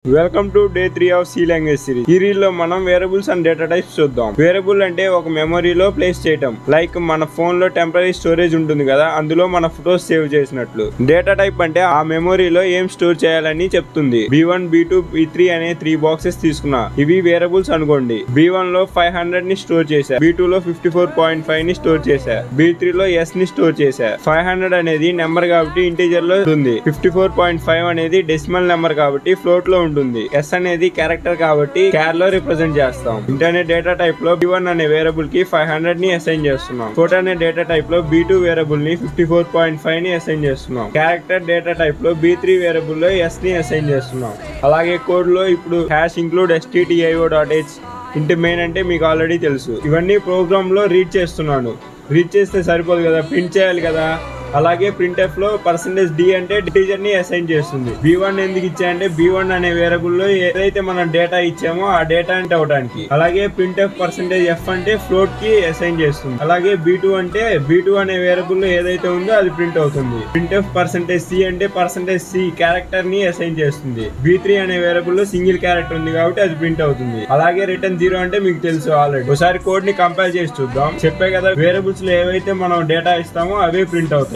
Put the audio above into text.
Welcome to day 3 of C language series. ఈ reel లో మనం వేరియబుల్స్ అండ్ డేటా టైప్స్ చూద్దాం. వేరియబుల్ అంటే ఒక మెమరీలో ప్లేస్ చేయటం, లైక్ మన ఫోన్ లో టెంపరరీ స్టోరేజ్ ఉంటుంది కదా, అందులో మన ఫోటోస్ సేవ్ చేసినట్లు. డేటా టైప్ అంటే ఆ మెమరీలో ఏం స్టోర్ చేయాలని చెప్తుంది. B1, B2, B3 అనే 3 బాక్సెస్ తీసుకున్నా. ఇవి వేరియబుల్స్ అనుకోండి. B1 లో 500 ని స్టోర్ చేశా, B2 లో 54.5 ని స్టోర్ చేశా, B3 లో S ని స్టోర్ చేశా. 500 అనేది నెంబర్ కాబట్టి ఇంటీజర్ లో ఉంటుంది. 54.5 అనేది డెసిమల్ నెంబర్ కాబట్టి ఫ్లోట్ లో ఉంటుంది. S అనేది క్యారెక్టర్ కాబట్టి క్యార్ లో రిప్రజెంట్ చేస్తాం. ఇంటర్నెట్ డేటా టైప్ లో B1 అనే వేరియబుల్ కి 500 ని అసైన్ చేస్తున్నాం. ఫోటో అనే డేటా టైప్ లో B2 వేరియబుల్ ని 54.5 ని అసైన్ చేస్తున్నాం. క్యారెక్టర్ డేటా టైప్ లో B3 వేరియబుల్ లో S ని అసైన్ చేస్తున్నాం. అలాగే కోడ్ లో ఇప్పుడు #include stdio.h ఇంటి మెయిన్ అంటే మీకు ఆల్రెడీ తెలుసు. ఇవన్నీ ప్రోగ్రామ్ లో రీడ్ చేస్తున్నాను. రీడ్ చేస్తే సరిపోదు కదా, ప్రింట్ చేయాలి కదా. అలాగే printf లో %d అంటే ఇంటీజర్ ని అసైన్ చేస్తుంది. B1 ఎందుకు ఇచ్చాయంటే B1 అనే వేరియబుల్ లో ఏదైతే మనం డేటా ఇచ్చామో ఆ డేటా అంటే అవడానికి. అలాగే printf %f అంటే ఫ్లోట్ కి అసైన్ చేస్తుంది. అలాగే B2 అంటే B2 అనే వేరియబుల్ లో ఏదైతే ఉందో అది ప్రింట్ అవుతుంది. printf %c అంటే %c క్యారెక్టర్ ని అసైన్ చేస్తుంది. B3 అనే వేరియబుల్ లో సింగిల్ క్యారెక్టర్ ఉంది కాబట్టి అది ప్రింట్ అవుతుంది. అలాగే రిటర్న్ 0 అంటే మీకు తెలుసు ఆల్రెడీ. ఒకసారి కోడ్ ని కంపైల్ చేసి చూద్దాం. చెప్పే కదా, వేరియబుల్స్ లో ఏవైతే మనం డేటా ఇస్తామో అవే ప్రింట్ అవుతాయి.